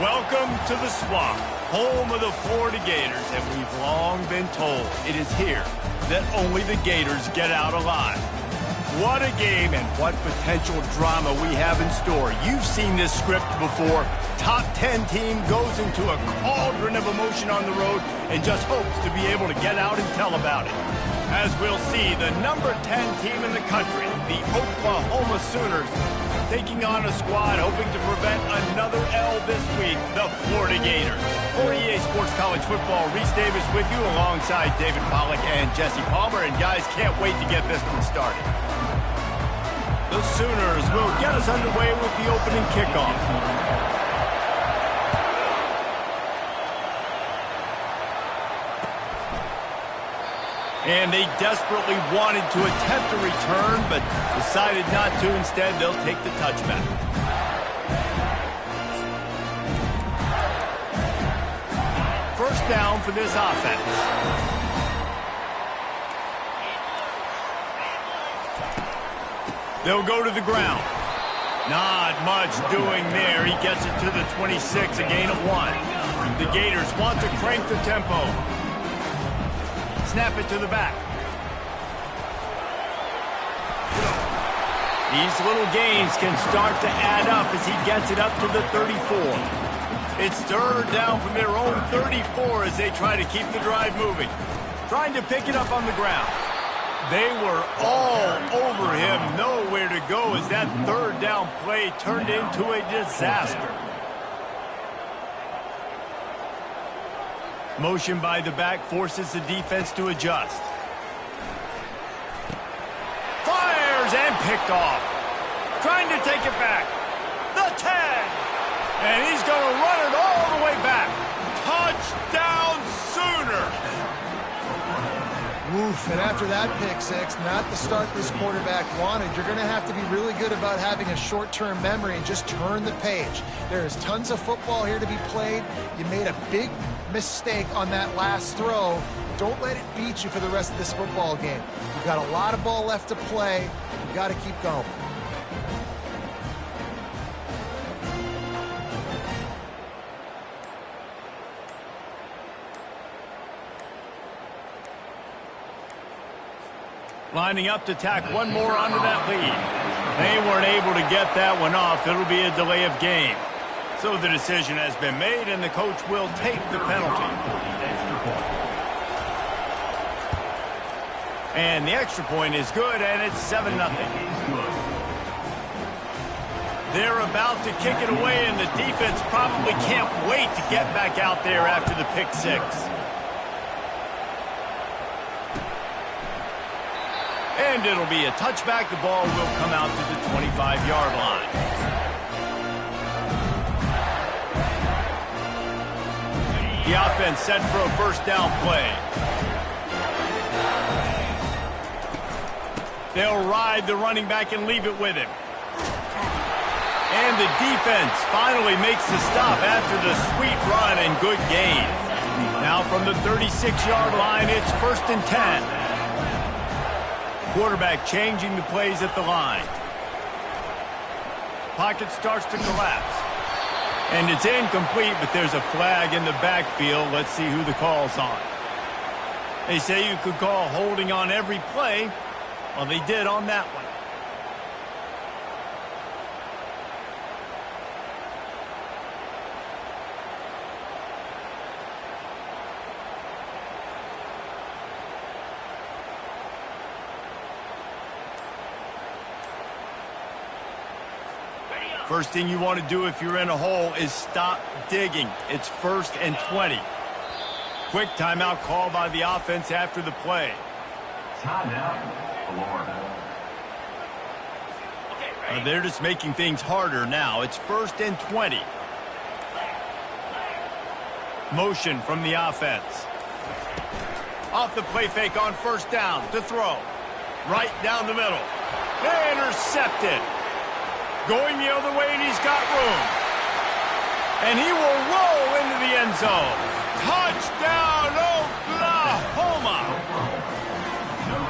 Welcome to the Swamp, home of the Florida Gators, and we've long been told it is here that only the Gators get out alive. What a game and what potential drama we have in store. You've seen this script before. Top 10 team goes into a cauldron of emotion on the road and just hopes to be able to get out and tell about it. As we'll see, the number 10 team in the country, the Oklahoma Sooners, taking on a squad hoping to prevent another L this week, the Florida Gators. For EA Sports College Football, Reese Davis with you alongside David Pollack and Jesse Palmer. And guys, can't wait to get this one started. The Sooners will get us underway with the opening kickoff. And they desperately wanted to attempt a return, but decided not to. Instead, they'll take the touchback. First down for this offense. They'll go to the ground. Not much doing there. He gets it to the 26, a gain of 1. The Gators want to crank the tempo. Snap it to the back. These little gains can start to add up as he gets it up to the 34. It's third down from their own 34 as they try to keep the drive moving. Trying to pick it up on the ground. They were all over him. Nowhere to go as that third down play turned into a disaster. Motion by the back forces the defense to adjust. Fires and picked off. Trying to take it back. The 10. And he's going to run it all the way back. Touchdown Sooner. Oof, and after that pick six, not the start this quarterback wanted. You're going to have to be really good about having a short-term memory and just turn the page. There is tons of football here to be played. You made a big mistake on that last throw. Don't let it beat you for the rest of this football game. You've got a lot of ball left to play. You've got to keep going. Lining up to tack one more onto that lead. They weren't able to get that one off. It'll be a delay of game. So the decision has been made, and the coach will take the penalty. And the extra point is good, and it's 7-0. They're about to kick it away, and the defense probably can't wait to get back out there after the pick six. And it'll be a touchback. The ball will come out to the 25-yard line. The offense set for a first down play. They'll ride the running back and leave it with him. And the defense finally makes the stop after the sweet run and good gain. Now from the 36-yard line, it's 1st and 10. Quarterback changing the plays at the line. Pocket starts to collapse. And it's incomplete, but there's a flag in the backfield. Let's see who the call's on. They say you could call holding on every play. Well, they did on that one. First thing you want to do if you're in a hole is stop digging. It's 1st and 20. Quick timeout call by the offense after the play. Timeout, Florida. They're just making things harder now. It's 1st and 20. Motion from the offense. Off the play fake on first down to throw. Right down the middle. Intercepted. Going the other way, and he's got room. And he will roll into the end zone. Touchdown, Oklahoma!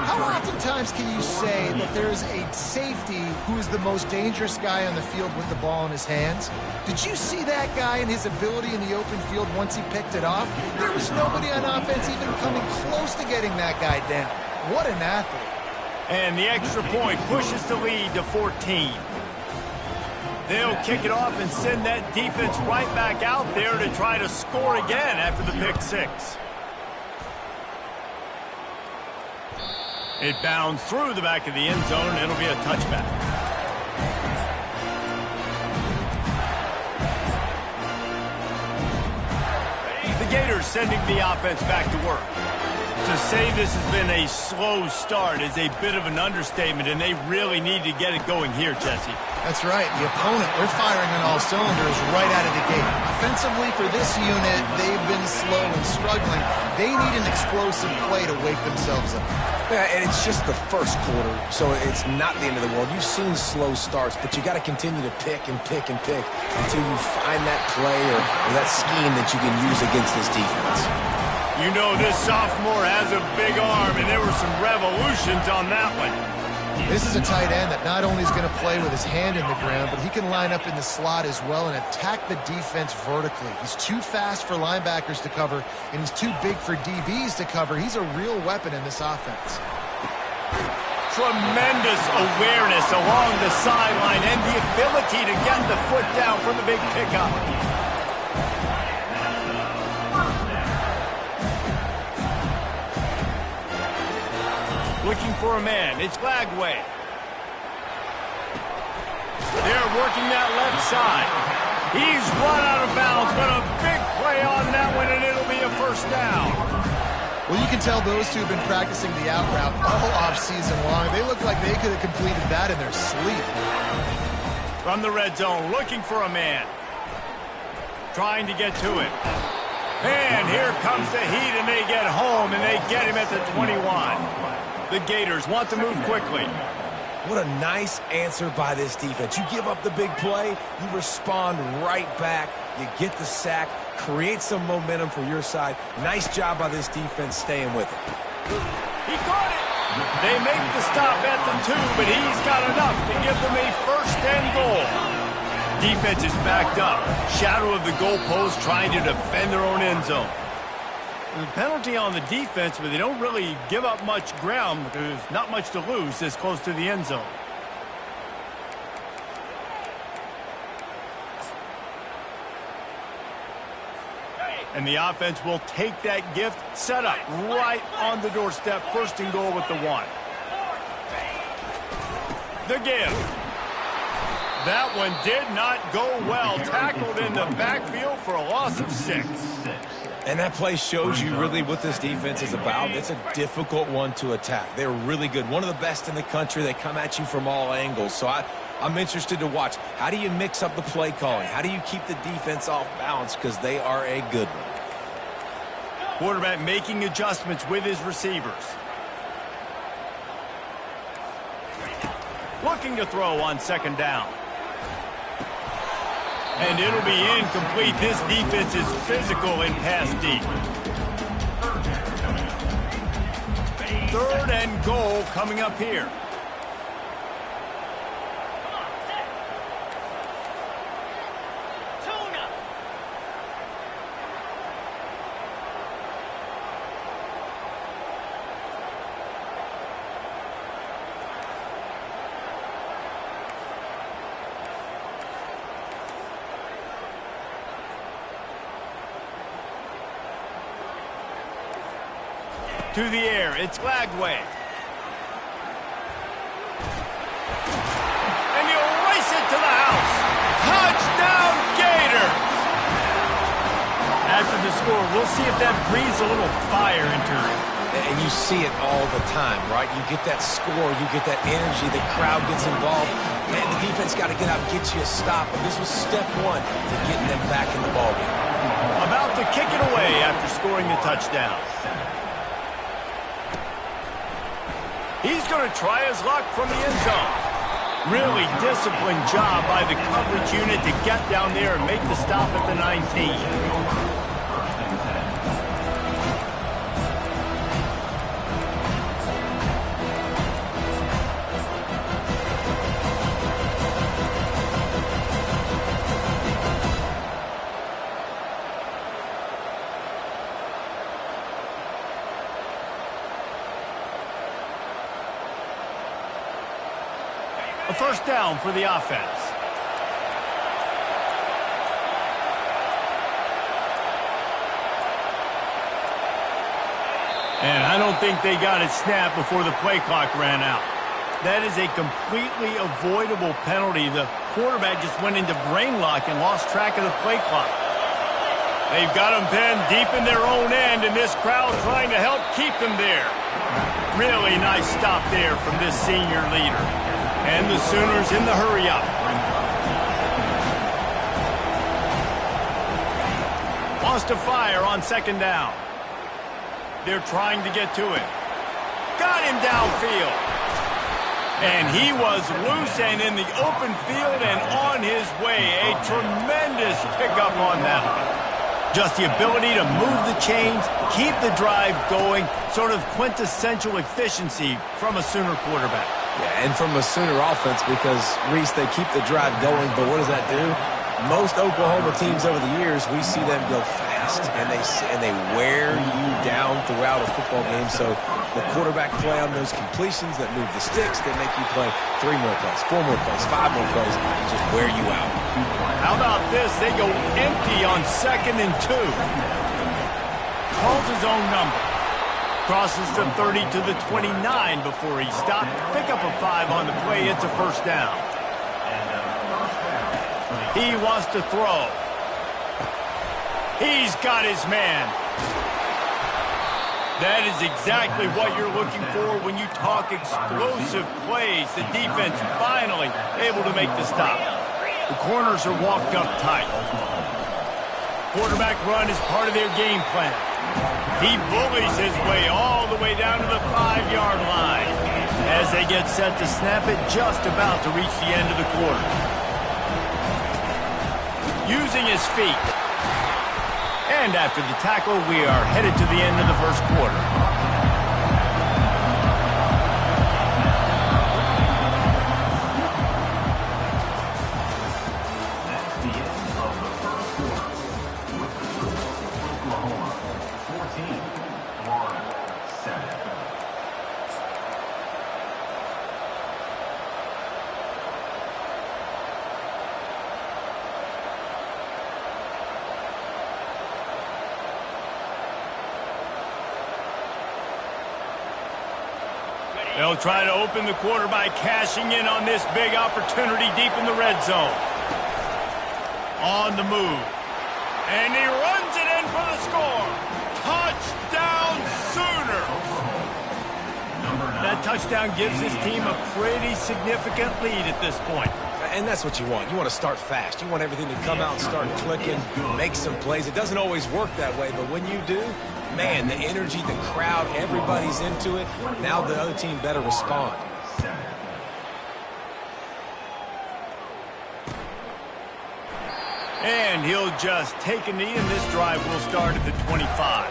How oftentimes can you say that there's a safety who is the most dangerous guy on the field with the ball in his hands? Did you see that guy and his ability in the open field once he picked it off? There was nobody on offense even coming close to getting that guy down. What an athlete. And the extra point pushes the lead to 14. They'll kick it off and send that defense right back out there to try to score again after the pick six. It bounds through the back of the end zone, and it'll be a touchback. The Gators sending the offense back to work. To say this has been a slow start is a bit of an understatement, and they really need to get it going here, Jesse. That's right. The opponent, they're firing on all cylinders right out of the gate. Offensively, for this unit, they've been slow and struggling. They need an explosive play to wake themselves up. Yeah, and it's just the first quarter, so it's not the end of the world. You've seen slow starts, but you got to continue to pick and pick and pick until you find that play or that scheme that you can use against this defense. You know this sophomore has a big arm, and there were some revolutions on that one. This is a tight end that not only is going to play with his hand in the ground, but he can line up in the slot as well and attack the defense vertically. He's too fast for linebackers to cover, and he's too big for DBs to cover. He's a real weapon in this offense. Tremendous awareness along the sideline and the ability to get the foot down for the big pickup. Looking for a man. It's Lagway. They're working that left side. He's run out of bounds, but a big play on that one, and it'll be a first down. Well, you can tell those two have been practicing the out route all off-season long. They look like they could have completed that in their sleep. From the red zone, looking for a man. Trying to get to it. And here comes the heat, and they get home, and they get him at the 21. The Gators want to move quickly. What a nice answer by this defense. You give up the big play, you respond right back, you get the sack, create some momentum for your side. Nice job by this defense staying with it. He caught it. They make the stop at the 2, but he's got enough to give them a first and goal. Defense is backed up. Shadow of the goalpost trying to defend their own end zone. The penalty on the defense, but they don't really give up much ground. There's not much to lose this close to the end zone. And the offense will take that gift, set up right on the doorstep, first and goal with the 1. The gift. That one did not go well. Tackled in the backfield for a loss of 6. And that play shows you really what this defense is about. It's a difficult one to attack. They're really good. One of the best in the country. They come at you from all angles. So I'm interested to watch. How do you mix up the play calling? How do you keep the defense off balance? Because they are a good one. Quarterback making adjustments with his receivers. Looking to throw on second down. And it'll be incomplete. This defense is physical and pass deep. 3rd and goal coming up here. To the air, it's Lagway. And he'll race it to the house. Touchdown, Gators! After the score, we'll see if that breathes a little fire into it. And you see it all the time, right? You get that score, you get that energy, the crowd gets involved. Man, the defense got to get out and get you a stop. But this was step 1 to getting them back in the ballgame. About to kick it away after scoring the touchdown. He's going to try his luck from the end zone. Really disciplined job by the coverage unit to get down there and make the stop at the 19. A first down for the offense. And I don't think they got it snapped before the play clock ran out. That is a completely avoidable penalty. The quarterback just went into brain lock and lost track of the play clock. They've got them pinned deep in their own end, and this crowd trying to help keep them there. Really nice stop there from this senior leader. And the Sooners in the hurry up. Wants to fire on second down. They're trying to get to him. Got him downfield. And he was loose and in the open field and on his way. A tremendous pickup on that one. Just the ability to move the chains, keep the drive going, sort of quintessential efficiency from a Sooner quarterback. Yeah, and from a Sooner offense because, Reese, they keep the drive going, but what does that do? Most Oklahoma teams over the years, we see them go fast, and they wear you down throughout a football game. So the quarterback play on those completions that move the sticks, they make you play 3 more plays, 4 more plays, 5 more plays, and just wear you out. How about this? They go empty on 2nd and 2. Calls his own number. Crosses the 30 to the 29 before he stopped. Pick up a 5 on the play. It's a first down. He wants to throw. He's got his man. That is exactly what you're looking for when you talk explosive plays. The defense finally able to make the stop. The corners are walked up tight. Quarterback run is part of their game plan. He bullies his way all the way down to the 5-yard line as they get set to snap it, just about to reach the end of the quarter. Using his feet. And after the tackle, we are headed to the end of the first quarter. That's the end of the first quarter. With the score, Oklahoma 14, Florida 7. They'll try to open the quarter by cashing in on this big opportunity deep in the red zone. On the move. And he runs it in for the score. Touchdown Sooners! That touchdown gives his team a pretty significant lead at this point. And that's what you want. You want to start fast. You want everything to come out and start clicking, make some plays. It doesn't always work that way, but when you do, man, the energy, the crowd, everybody's into it. Now the other team better respond. And he'll just take a knee, and this drive will start at the 25.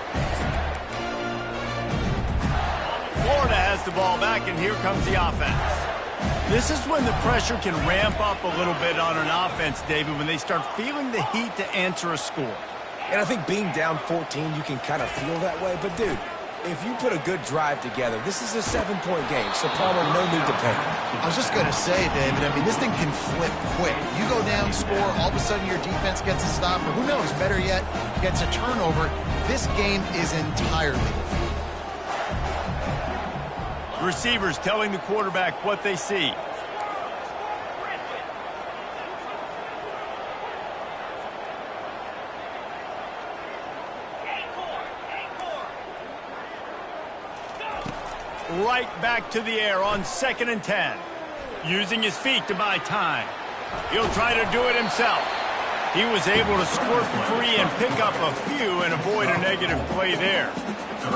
Florida has the ball back, and here comes the offense. This is when the pressure can ramp up a little bit on an offense, David, when they start feeling the heat to answer a score. And I think being down 14, you can kind of feel that way. But, dude, if you put a good drive together, this is a 7-point game. So, Palmer, no need to panic. I was just going to say, David, I mean, this thing can flip quick. You go down, score, all of a sudden your defense gets a stop, or who knows, better yet, gets a turnover. This game is entirely different. Receivers telling the quarterback what they see. Right back to the air on 2nd and 10. Using his feet to buy time. He'll try to do it himself. He was able to squirt free and pick up a few and avoid a negative play there.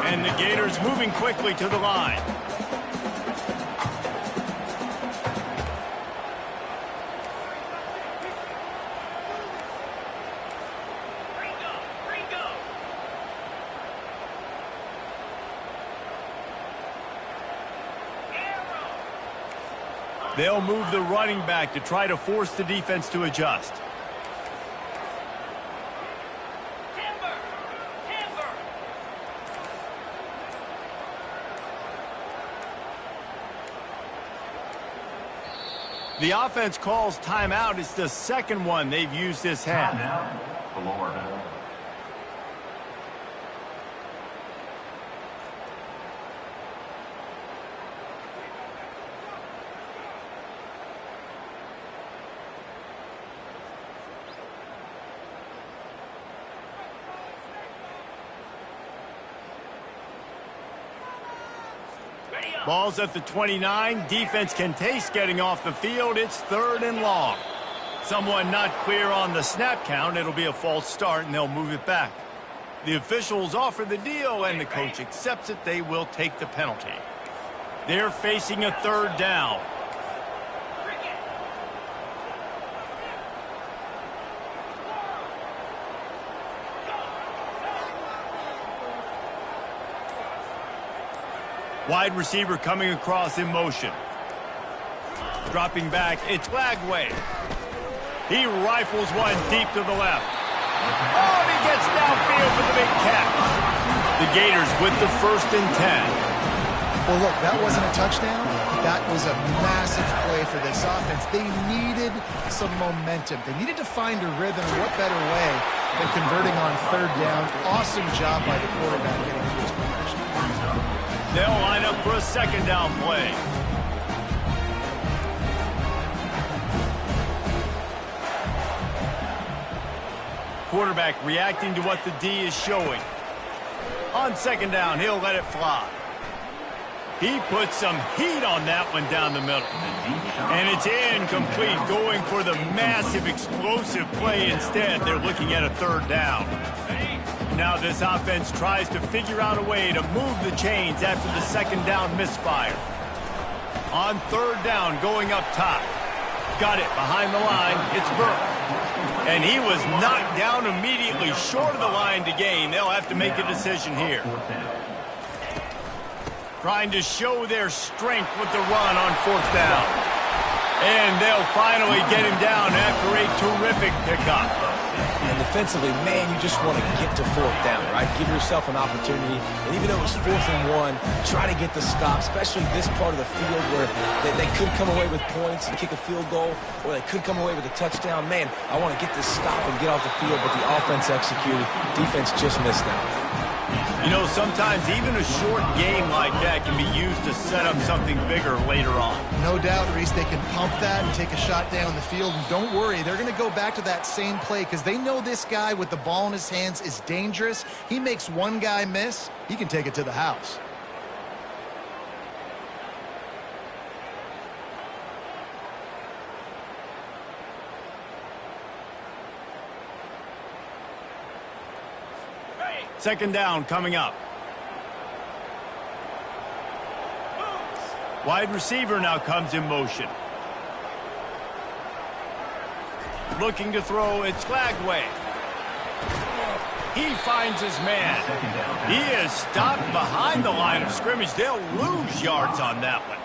And the Gators moving quickly to the line. They'll move the running back to try to force the defense to adjust. The offense calls timeout. It's the second one they've used this half. Timeout, Florida. Ball's at the 29. Defense can taste getting off the field. It's 3rd and long. Someone not clear on the snap count. It'll be a false start, and they'll move it back. The officials offer the deal, and the coach accepts it. They will take the penalty. They're facing a 3rd down. Wide receiver coming across in motion. Dropping back, it's Lagway. He rifles one deep to the left. Oh, he gets downfield for the big catch. The Gators with the 1st and 10. Well, look, that wasn't a touchdown. That was a massive play for this offense. They needed some momentum. They needed to find a rhythm. What better way than converting on 3rd down? Awesome job by the quarterback getting into his progression. They'll line up for a 2nd down play. Quarterback reacting to what the D is showing. On 2nd down, he'll let it fly. He puts some heat on that one down the middle. And it's incomplete, going for the massive explosive play instead. They're looking at a 3rd down. Now this offense tries to figure out a way to move the chains after the 2nd down misfire. On 3rd down, going up top. Got it behind the line. It's Burke. And he was knocked down immediately short of the line to gain. They'll have to make a decision here. Trying to show their strength with the run on 4th down. And they'll finally get him down after a terrific pickup. And defensively, man, you just want to get to 4th down, right? Give yourself an opportunity. And even though it was 4th and 1, try to get the stop, especially this part of the field where they could come away with points and kick a field goal, or they could come away with a touchdown. Man, I want to get this stop and get off the field, but the offense executed. Defense just missed out. You know, sometimes even a short game like that can be used to set up something bigger later on. No doubt, Reese, they can pump that and take a shot down the field. And don't worry, they're going to go back to that same play because they know this guy with the ball in his hands is dangerous. He makes one guy miss, he can take it to the house. Second down coming up. Wide receiver now comes in motion. Looking to throw, it's Lagway. He finds his man. He is stopped behind the line of scrimmage. They'll lose yards on that one.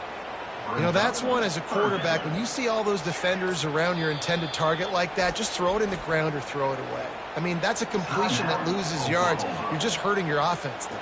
You know, that's one as a quarterback. When you see all those defenders around your intended target like that, just throw it in the ground or throw it away. I mean, that's a completion that loses yards. You're just hurting your offense there.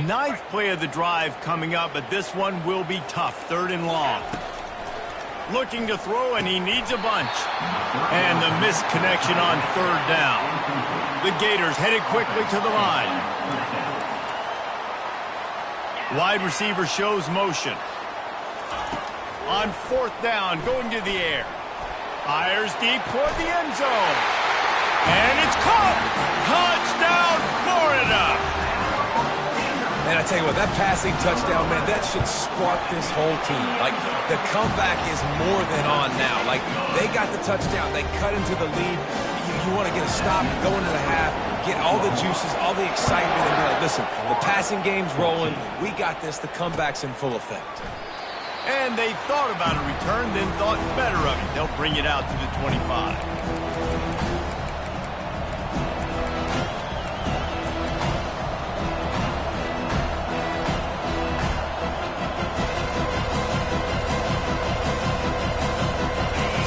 Ninth play of the drive coming up, but this one will be tough. 3rd and long. Looking to throw, and he needs a bunch. And the missed connection on 3rd down. The Gators headed quickly to the line. Wide receiver shows motion. On 4th down, going to the air. Fires deep toward the end zone. And it's caught! Touchdown, Florida! And I tell you what, that passing touchdown, man, that should spark this whole team. Like, the comeback is more than on now. Like, they got the touchdown. They cut into the lead. You want to get a stop, go into the half, get all the juices, all the excitement, and be like, listen, the passing game's rolling. We got this. The comeback's in full effect. And they thought about a return, then thought better of it. They'll bring it out to the 25.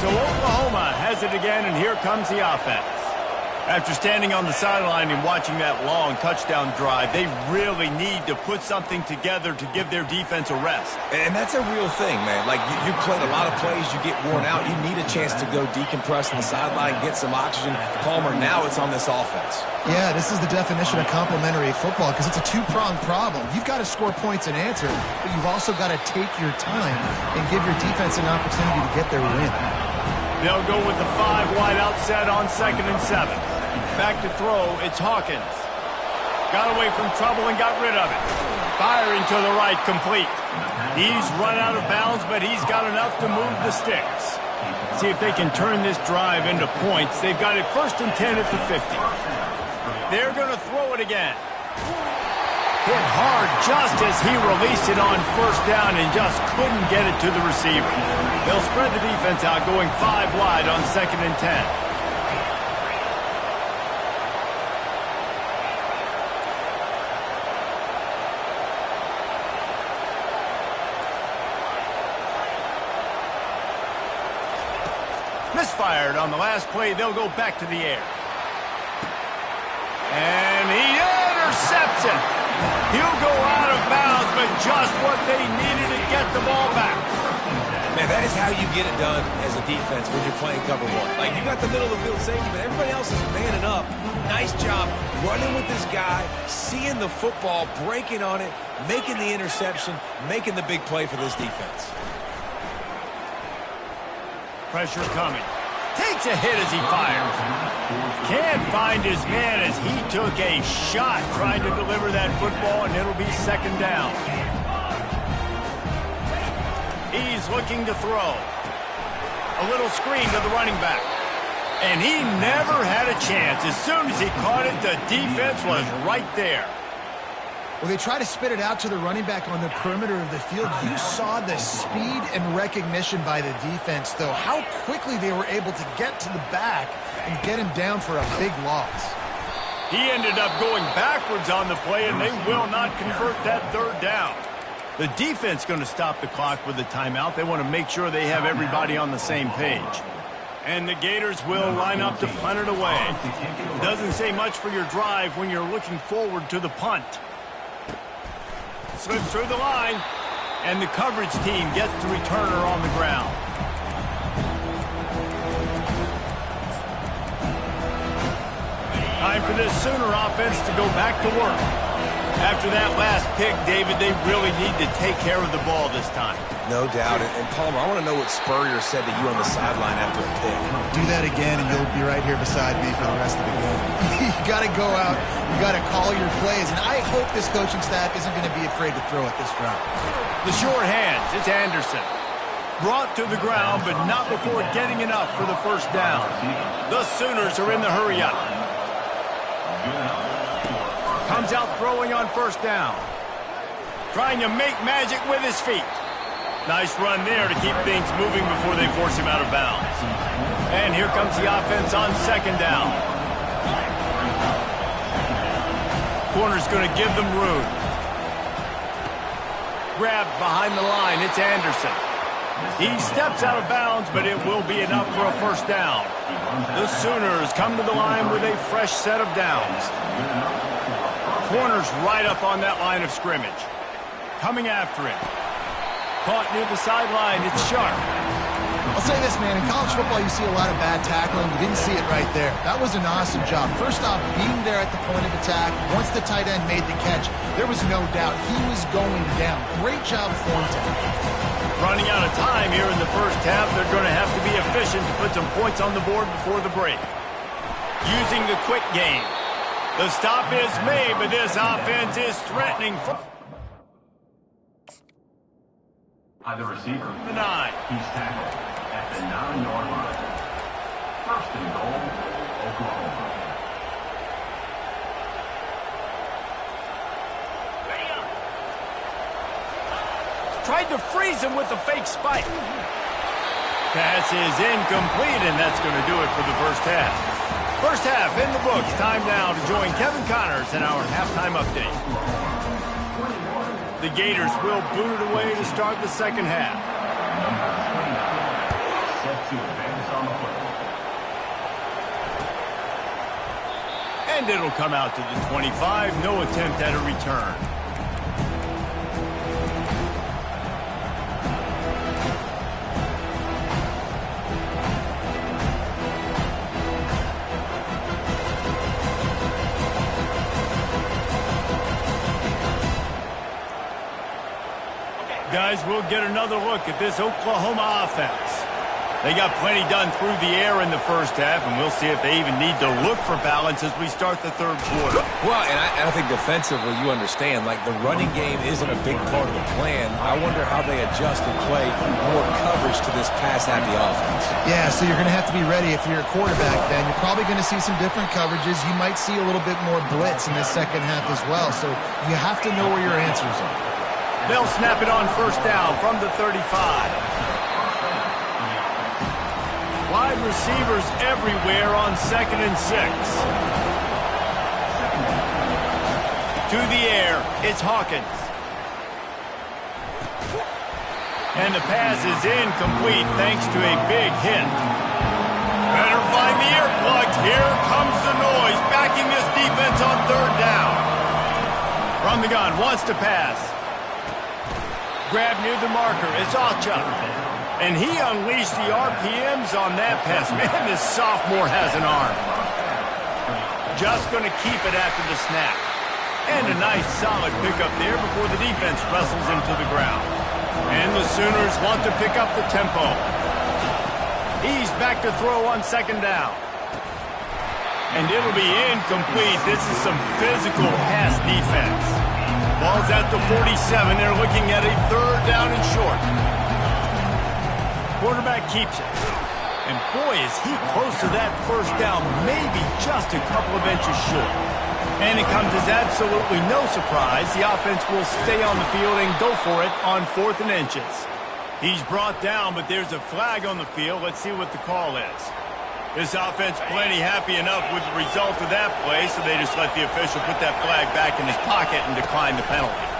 So Oklahoma has it again, and here comes the offense. After standing on the sideline and watching that long touchdown drive, they really need to put something together to give their defense a rest. And that's a real thing, man. Like, you played a lot of plays, you get worn out. You need a chance to go decompress on the sideline, get some oxygen. Palmer, now it's on this offense. Yeah, this is the definition of complementary football because it's a two-pronged problem. You've got to score points and answer, but you've also got to take your time and give your defense an opportunity to get their win. They'll go with the 5 wide out set on 2nd and 7. Back to throw, it's Hawkins. Got away from trouble and got rid of it. Firing to the right, complete. He's run out of bounds, but he's got enough to move the sticks. See if they can turn this drive into points. They've got it 1st and 10 at the 50. They're going to throw it again. Hit hard just as he released it on 1st down and just couldn't get it to the receiver. They'll spread the defense out, going 5 wide on 2nd and 10. Misfired on the last play. They'll go back to the air. And he intercepts it. He'll go out of bounds, but just what they needed to get the ball back. Man, that is how you get it done as a defense when you're playing cover 1. Like, you got the middle of the field safety, but everybody else is manning up. Nice job running with this guy, seeing the football, breaking on it, making the interception, making the big play for this defense. Pressure coming. Takes a hit as he fires. Can't find his man as he took a shot trying to deliver that football, and it'll be 2nd down. He's looking to throw. A little screen to the running back. And he never had a chance. As soon as he caught it, the defense was right there. Well, they try to spit it out to the running back on the perimeter of the field. You saw the speed and recognition by the defense, though. How quickly they were able to get to the back and get him down for a big loss. He ended up going backwards on the play, and they will not convert that 3rd down. The defense going to stop the clock with a timeout. They want to make sure they have everybody on the same page. And the Gators will line up to punt it away. Doesn't say much for your drive when you're looking forward to the punt. Slips through the line, and the coverage team gets the returner on the ground. Time for this Sooner offense to go back to work. After that last pick, David, they really need to take care of the ball this time. No doubt. And Palmer, I want to know what Spurrier said to you on the sideline after a pick. Do that again, and you'll be right here beside me for the rest of the game. You got to go out. You got to call your plays. And I hope this coaching staff isn't going to be afraid to throw it this route. The sure hands. It's Anderson. Brought to the ground, but not before getting enough for the 1st down. The Sooners are in the hurry-up. Comes out throwing on 1st down. Trying to make magic with his feet. Nice run there to keep things moving before they force him out of bounds. And here comes the offense on 2nd down. Corner's going to give them room. Grabbed behind the line. It's Anderson. He steps out of bounds, but it will be enough for a 1st down. The Sooners come to the line with a fresh set of downs. Corner's right up on that line of scrimmage. Coming after him. Caught near the sideline. It's Sharp. I'll say this, man. In college football, you see a lot of bad tackling. You didn't see it right there. That was an awesome job. First off, being there at the point of attack. Once the tight end made the catch, there was no doubt he was going down. Great job form tackling. Running out of time here in the 1st half. They're going to have to be efficient to put some points on the board before the break. Using the quick game. The stop is made, but this offense is threatening. By the receiver. The 9. He's tackled at the 9-yard line. 1st and goal, Oklahoma. Tried to freeze him with a fake spike. Pass is incomplete, and that's going to do it for the 1st half. 1st half in the books. Time now to join Kevin Connors in our halftime update. The Gators will boot it away to start the 2nd half. Set to to advance on the play. And it'll come out to the 25. No attempt at a return. Guys, we'll get another look at this Oklahoma offense. They got plenty done through the air in the first half, and we'll see if they even need to look for balance as we start the third quarter. Well, and I think defensively, you understand, like the running game isn't a big part of the plan. I wonder how they adjust and play more coverage to this pass-happy offense. Yeah, so you're going to have to be ready if you're a quarterback, Ben. You're probably going to see some different coverages. You might see a little bit more blitz in the second half as well, so you have to know where your answers are. They'll snap it on first down from the 35. Wide receivers everywhere on 2nd and 6. To the air, it's Hawkins. And the pass is incomplete thanks to a big hit. Better find the earplugs. Here comes the noise, backing this defense on 3rd down. From the gun, wants to pass. Grab near the marker, it's Ocha. And he unleashed the RPMs on that pass. Man, this sophomore has an arm. Just going to keep it after the snap. And a nice solid pickup there before the defense wrestles him to the ground. And the Sooners want to pick up the tempo. He's back to throw on 2nd down. And it'll be incomplete. This is some physical pass defense. Ball's at the 47. They're looking at a 3rd down and short. Quarterback keeps it. And boy, is he close to that first down, maybe just a couple of inches short. And it comes as absolutely no surprise. The offense will stay on the field and go for it on 4th and inches. He's brought down, but there's a flag on the field. Let's see what the call is. This offense plenty happy enough with the result of that play, so they just let the official put that flag back in his pocket and decline the penalty.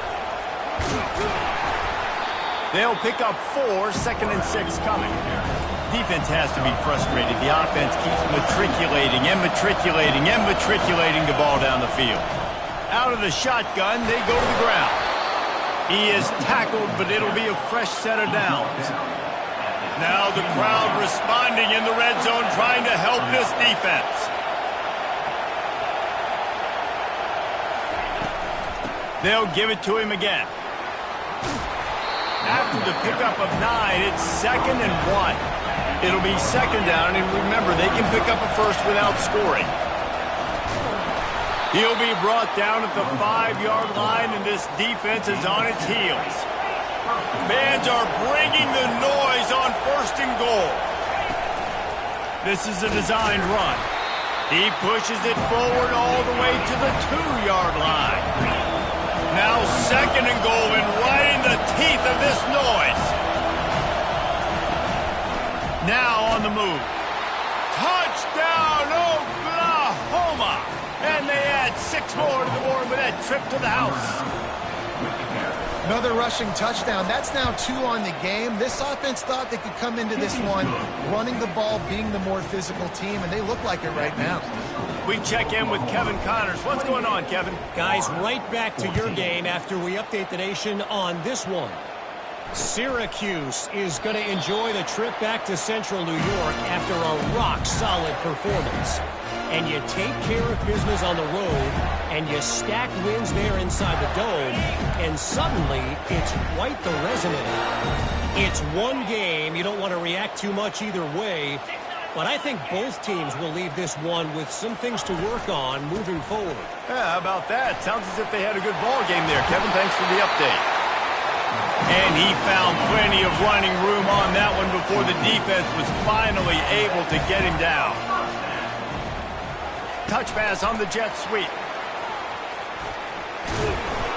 They'll pick up 4, 2nd and 6 coming. Defense has to be frustrated. The offense keeps matriculating the ball down the field. Out of the shotgun, they go to the ground. He is tackled, but it'll be a fresh set of downs. Now the crowd responding in the red zone, trying to help this defense. They'll give it to him again. After the pickup of 9, it's 2nd and 1. It'll be 2nd down, and remember, they can pick up a first without scoring. He'll be brought down at the 5-yard line, and this defense is on its heels. Fans are bringing the noise on 1st and goal. This is a designed run. He pushes it forward all the way to the 2-yard line. Now 2nd and goal, and right in the teeth of this noise. Now on the move. Touchdown, Oklahoma! And they add 6 more to the board with that trip to the house. Another rushing touchdown. That's now 2 on the game. This offense thought they could come into this one running the ball, being the more physical team, and they look like it right now. We check in with Kevin Connors. What's going on, Kevin? Guys, right back to your game after we update the nation on this one. Syracuse is going to enjoy the trip back to Central New York after a rock-solid performance. And you take care of business on the road, and you stack wins there inside the dome, and suddenly it's quite the resume. It's one game. You don't want to react too much either way, but I think both teams will leave this one with some things to work on moving forward. Yeah, how about that? Sounds as if they had a good ball game there, Kevin. Thanks for the update. And he found plenty of running room on that one before the defense was finally able to get him down. Touch pass on the jet sweep.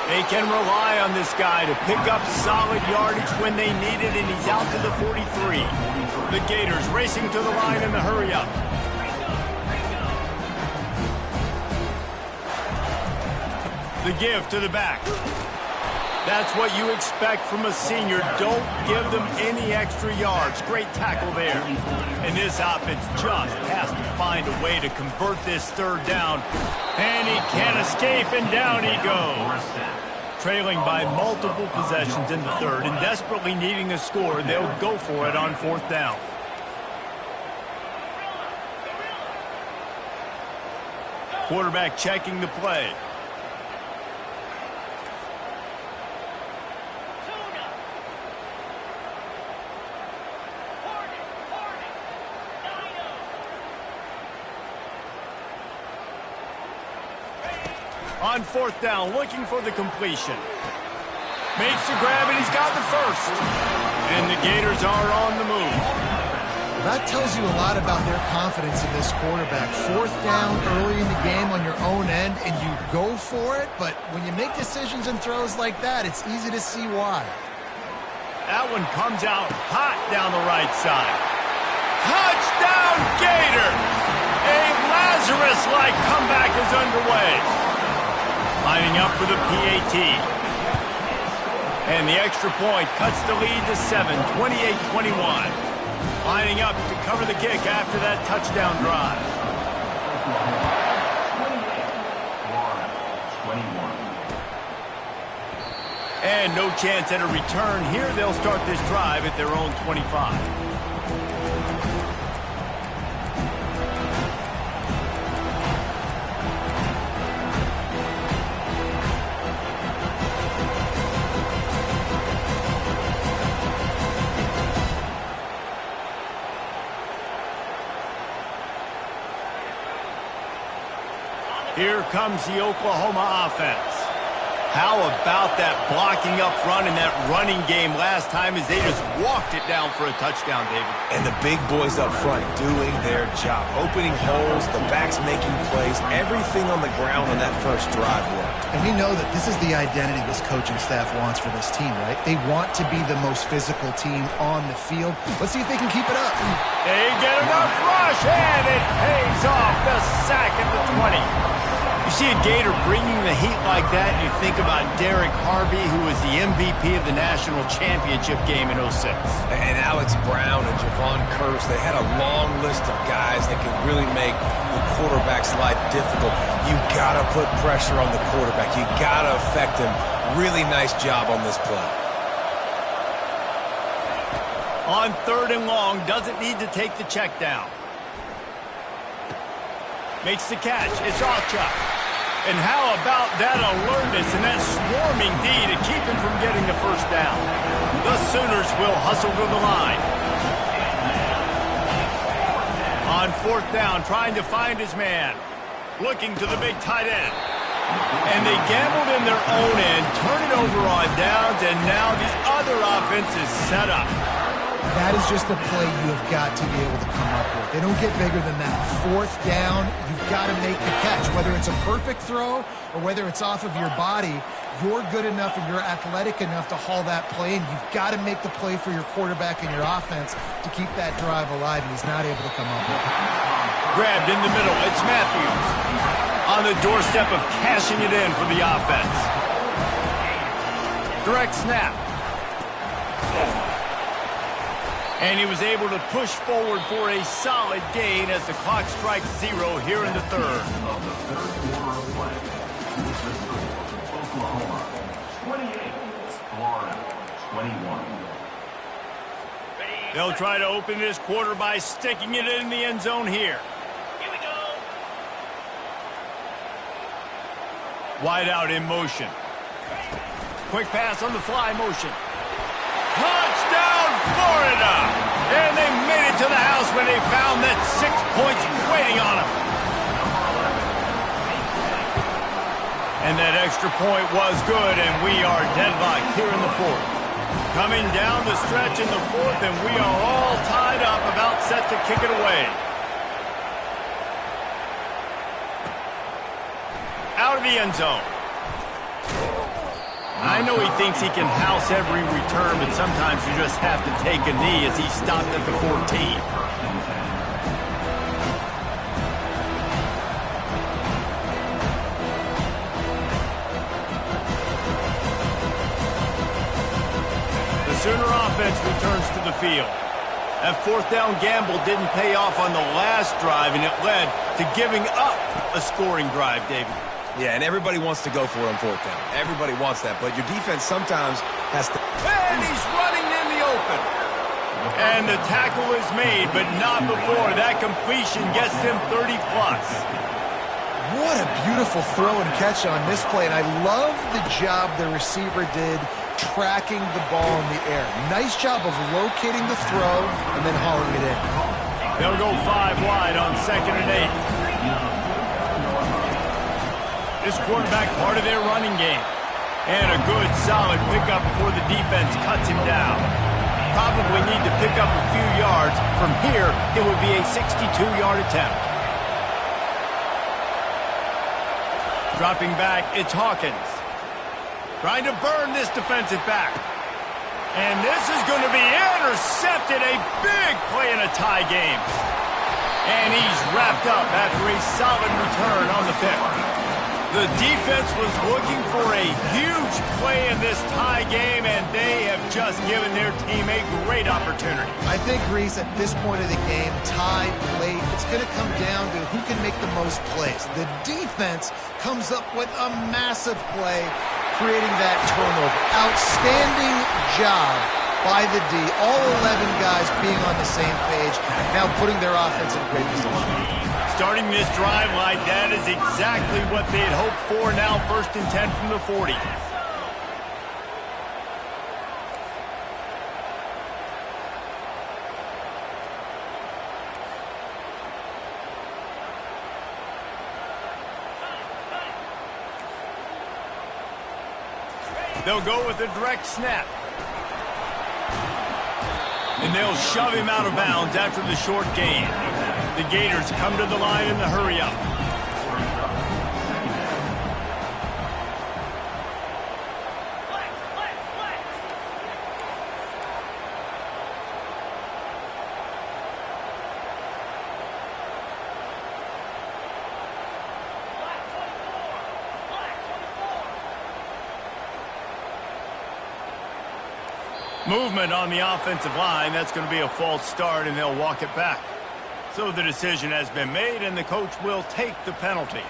They can rely on this guy to pick up solid yardage when they need it, and he's out to the 43. The Gators racing to the line in the hurry-up. The give to the back. That's what you expect from a senior. Don't give them any extra yards. Great tackle there. And this offense just has to find a way to convert this third down. And he can't escape, and down he goes. Trailing by multiple possessions in the third and desperately needing a score, they'll go for it on fourth down. Quarterback checking the play. On fourth down, looking for the completion. Makes the grab, and he's got the first. And the Gators are on the move. That tells you a lot about their confidence in this quarterback. Fourth down early in the game on your own end, and you go for it. But when you make decisions and throws like that, it's easy to see why. That one comes out hot down the right side. Touchdown, Gators! A Lazarus-like comeback is underway. Lining up for the PAT. And the extra point cuts the lead to 7, 28-21. Lining up to cover the kick after that touchdown drive. 21. And no chance at a return here. They'll start this drive at their own 25. Here comes the Oklahoma offense. How about that blocking up front and that running game last time as they just walked it down for a touchdown, David? And the big boys up front doing their job. Opening holes, the backs making plays, everything on the ground on that first drive worked. And we know that this is the identity this coaching staff wants for this team, right? They want to be the most physical team on the field. Let's see if they can keep it up. They get enough rush, and it pays off. The sack at the 20. You see a Gator bringing the heat like that, and you think about Derek Harvey, who was the MVP of the national championship game in 06. And Alex Brown and Javon Curse, they had a long list of guys that could really make the quarterback's life difficult. You got to put pressure on the quarterback. You got to affect him. Really nice job on this play. On third and long, doesn't need to take the check down. Makes the catch. It's Ochuk. And how about that alertness and that swarming D to keep him from getting the first down? The Sooners will hustle to the line. On fourth down, trying to find his man. Looking to the big tight end. And they gambled in their own end, turn it over on downs, and now the other offense is set up. That is just a play you have got to be able to come up with. They don't get bigger than that. Fourth down, you've got to make the catch. Whether it's a perfect throw or whether it's off of your body, you're good enough and you're athletic enough to haul that play, and you've got to make the play for your quarterback and your offense to keep that drive alive, and he's not able to come up with it. Grabbed in the middle. It's Matthews on the doorstep of cashing it in for the offense. Direct snap. And he was able to push forward for a solid gain as the clock strikes 0 here in the third. Of the third quarter of play, with the score, Oklahoma 28, Florida 21. They'll try to open this quarter by sticking it in the end zone here. Here we go. Wide out in motion. Quick pass on the fly motion. Touchdown, Florida! And they made it to the house when they found that 6 points waiting on them. And that extra point was good, and we are deadlocked here in the fourth. Coming down the stretch in the fourth, and we are all tied up, about set to kick it away. Out of the end zone. I know he thinks he can house every return, but sometimes you just have to take a knee as he stopped at the 14. offense returns to the field. That fourth down gamble didn't pay off on the last drive, and it led to giving up a scoring drive, David. Yeah, and everybody wants to go for it on fourth down. Everybody wants that, but your defense sometimes has to... And he's running in the open. And the tackle is made, but not before. That completion gets him 30-plus. What a beautiful throw and catch on this play, and I love the job the receiver did tracking the ball in the air. Nice job of locating the throw and then hauling it in. They'll go 5 wide on 2nd and 8. This quarterback part of their running game. And a good, solid pickup before the defense cuts him down. Probably need to pick up a few yards. From here, it would be a 62-yard attempt. Dropping back, it's Hawkins. Trying to burn this defensive back. And this is going to be intercepted. A big play in a tie game. And he's wrapped up after a solid return on the pick. The defense was looking for a huge play in this tie game, and they have just given their team a great opportunity. I think, Reese, at this point of the game, tied late, it's going to come down to who can make the most plays. The defense comes up with a massive play, creating that turnover. Outstanding job by the D. All 11 guys being on the same page, now putting their offense in great position. Starting this drive like that is exactly what they had hoped for. Now 1st and 10 from the 40. They'll go with a direct snap. And they'll shove him out of bounds after the short gain. The Gators come to the line in the hurry-up. Movement on the offensive line. That's going to be a false start, and they'll walk it back. So the decision has been made, and the coach will take the penalty.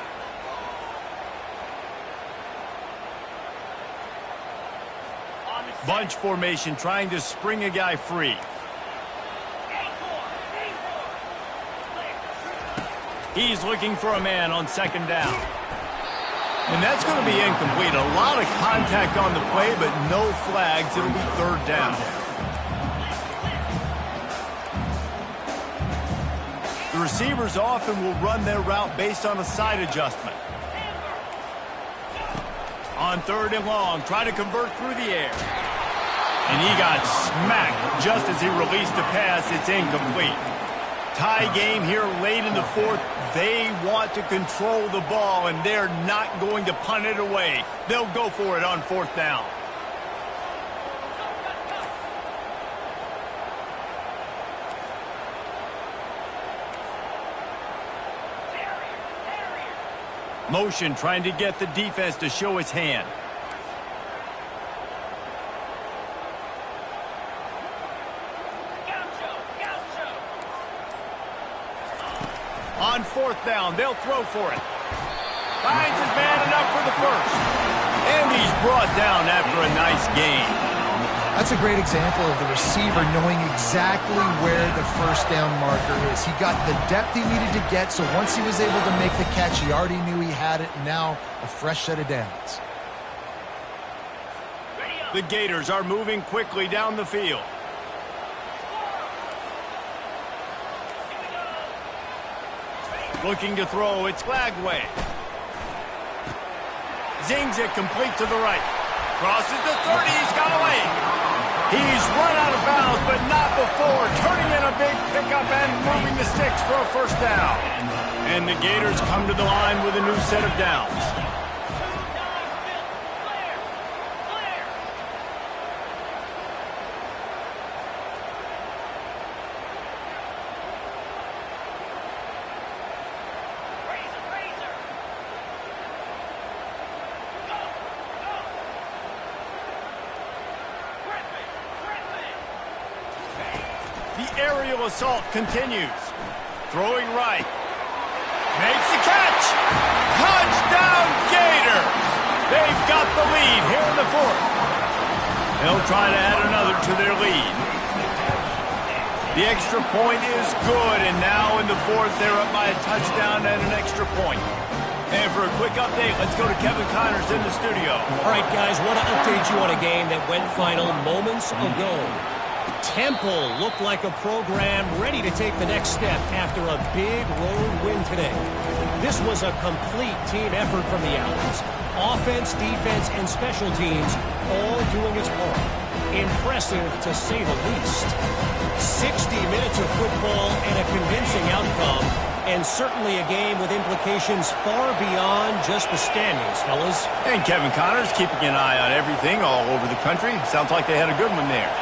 Bunch formation, trying to spring a guy free. He's looking for a man on 2nd down. And that's going to be incomplete. A lot of contact on the play, but no flags. It'll be 3rd down. The receivers often will run their route based on a side adjustment. On 3rd and long, try to convert through the air. And he got smacked just as he released the pass. It's incomplete. Tie game here late in the 4th. They want to control the ball, and they're not going to punt it away. They'll go for it on 4th down. Motion trying to get the defense to show its hand. On 4th down, they'll throw for it. Finds his man enough for the first. And he's brought down after a nice gain. That's a great example of the receiver knowing exactly where the 1st down marker is. He got the depth he needed to get, so once he was able to make the catch, he already knew he had it, and now a fresh set of downs. The Gators are moving quickly down the field. Looking to throw, it's Glagway. Zings it complete to the right. Crosses the 30, he's got away. He's run out of bounds, but not before. Turning in a big pickup and moving the sticks for a 1st down. And the Gators come to the line with a new set of downs. The aerial assault continues. Throwing right. Makes the catch. Touchdown Gators! They've got the lead here in the fourth. They'll try to add another to their lead. The extra point is good, and now in the fourth, they're up by a touchdown and an extra point. And for a quick update, let's go to Kevin Connors in the studio. All right, guys, want to update you on a game that went final moments ago. Temple looked like a program ready to take the next step after a big road win today. This was a complete team effort from the Owls. Offense, defense, and special teams all doing its part. Impressive, to say the least. 60 minutes of football and a convincing outcome, and certainly a game with implications far beyond just the standings, fellas. And Kevin Connors keeping an eye on everything all over the country. Sounds like they had a good one there.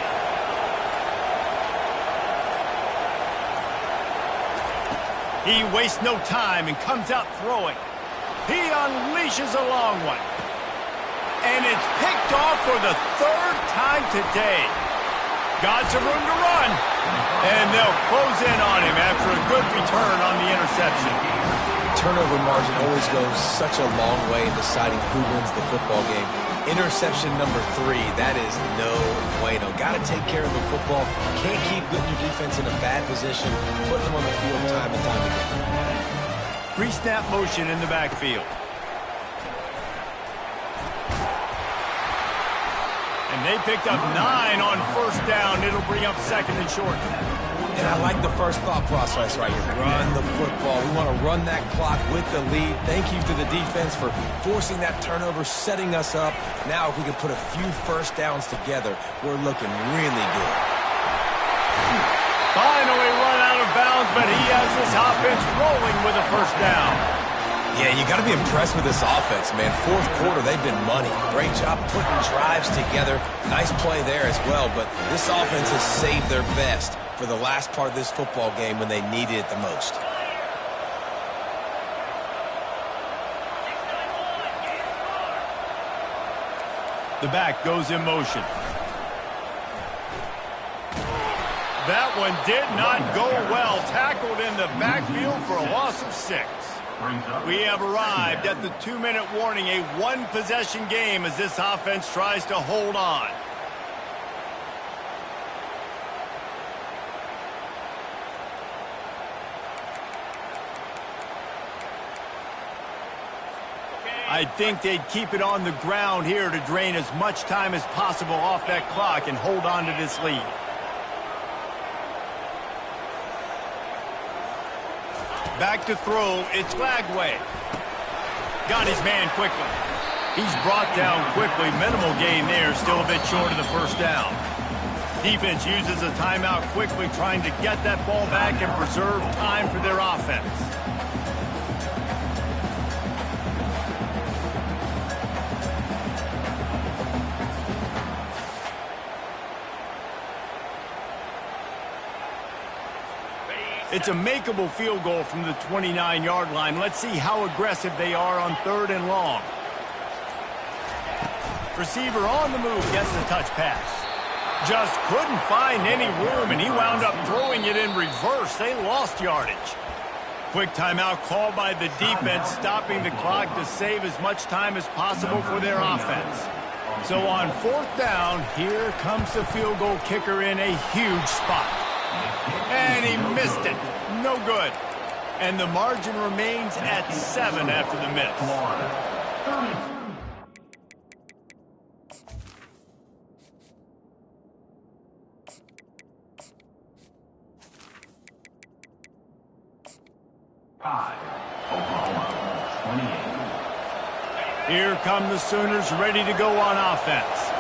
He wastes no time and comes out throwing. He unleashes a long one. And it's picked off for the third time today. Got some room to run. And they'll close in on him after a good return on the interception. Turnover margin always goes such a long way in deciding who wins the football game. Interception number 3, that is no bueno. Got to take care of the football. Can't keep putting your defense in a bad position, putting them on the field time and time again. Pre-snap motion in the backfield. And they picked up 9 on first down. It'll bring up second and short. And I like the first thought process right here. Run the football. We want to run that clock with the lead. Thank you to the defense for forcing that turnover, setting us up. Now if we can put a few first downs together, we're looking really good. Finally run out of bounds, but he has this offense rolling with a first down. Yeah, you got to be impressed with this offense, man. Fourth quarter, they've been money. Great job putting drives together. Nice play there as well, but this offense has saved their best for the last part of this football game when they needed it the most. The back goes in motion. That one did not go well. Tackled in the backfield for a loss of 6. We have arrived at the 2-minute warning, a one-possession game as this offense tries to hold on. I think they'd keep it on the ground here to drain as much time as possible off that clock and hold on to this lead. Back to throw, it's Lagway. Got his man quickly. He's brought down quickly. Minimal gain there, still a bit short of the first down. Defense uses a timeout quickly, trying to get that ball back and preserve time for their offense. It's a makeable field goal from the 29-yard line. Let's see how aggressive they are on 3rd and long. Receiver on the move, gets the touch pass. Just couldn't find any room, and he wound up throwing it in reverse. They lost yardage. Quick timeout called by the defense, stopping the clock to save as much time as possible for their offense. So on 4th down, here comes the field goal kicker in a huge spot. And he missed it. No good. And the margin remains at 7 after the miss. Oklahoma, 28. Here come the Sooners ready to go on offense.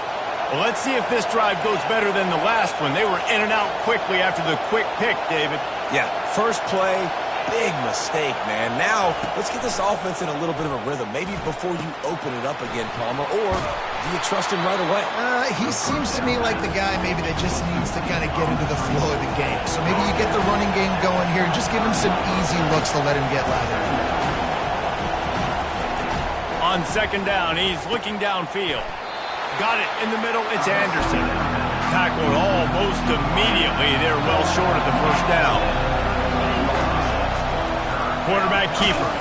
Well, let's see if this drive goes better than the last one. They were in and out quickly after the quick pick, David. Yeah, first play, big mistake, man. Now, let's get this offense in a little bit of a rhythm. Maybe before you open it up again, Palmer, or do you trust him right away? He seems to me like the guy maybe that just needs to kind of get into the flow of the game. So maybe you get the running game going here and just give him some easy looks to let him get lathered. On 2nd down, he's looking downfield. Got it in the middle, it's Anderson. tackled almost immediately. They're well short of the first down. Quarterback keeper.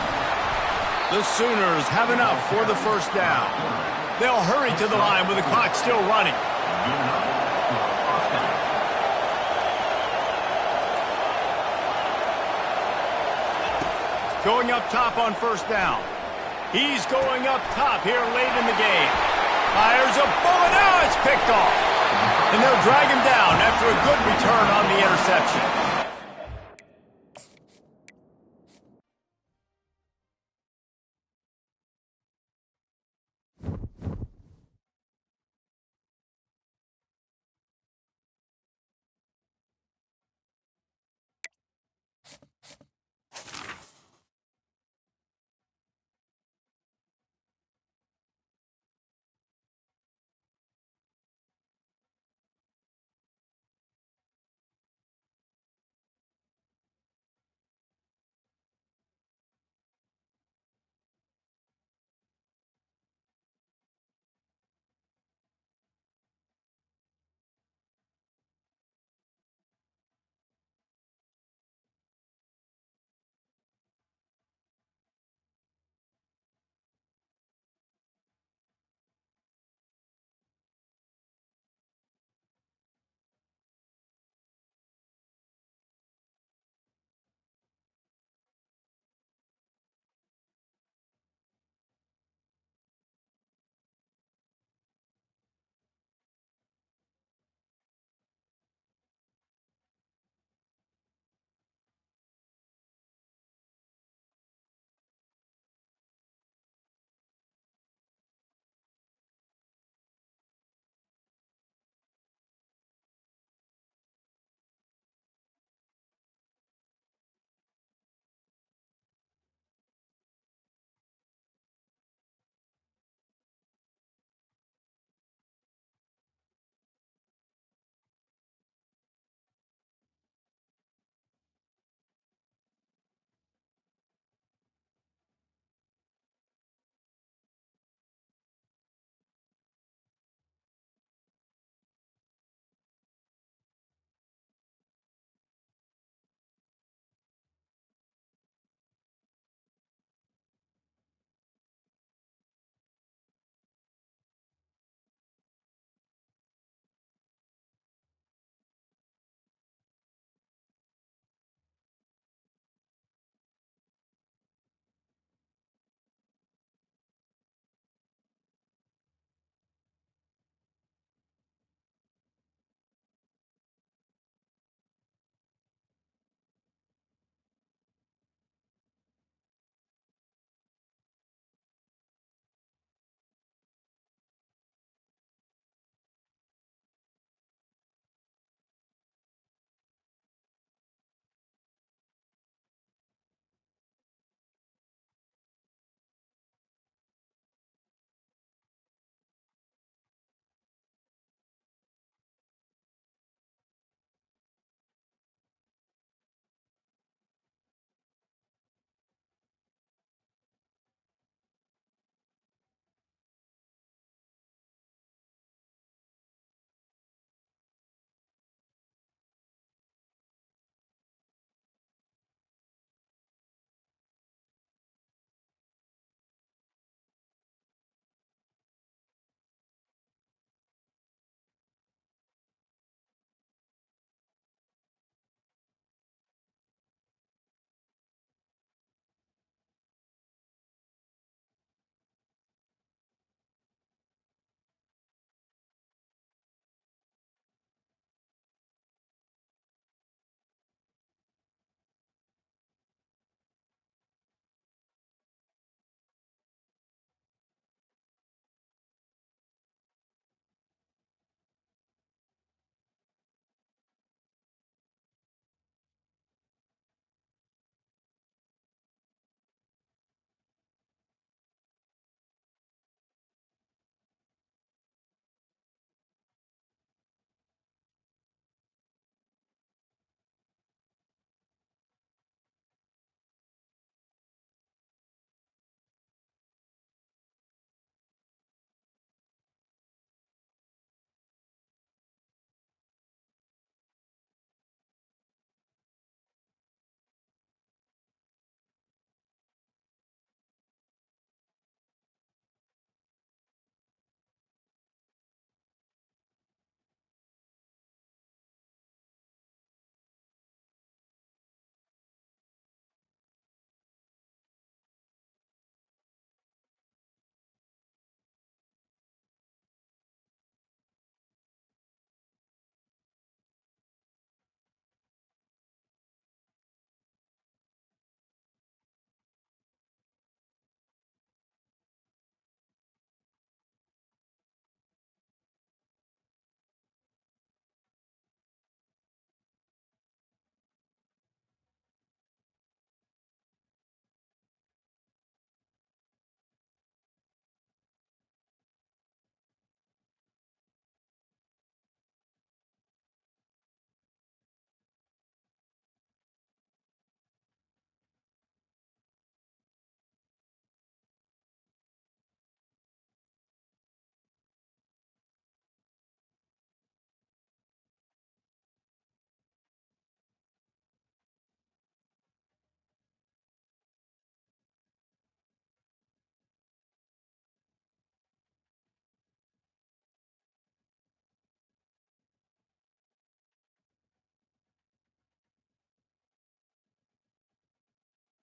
The Sooners have enough for the first down. They'll hurry to the line with the clock still running. Going up top on first down. He's going up top here late in the game. Fires a bullet. Now it's picked off. And they'll drag him down after a good return on the interception.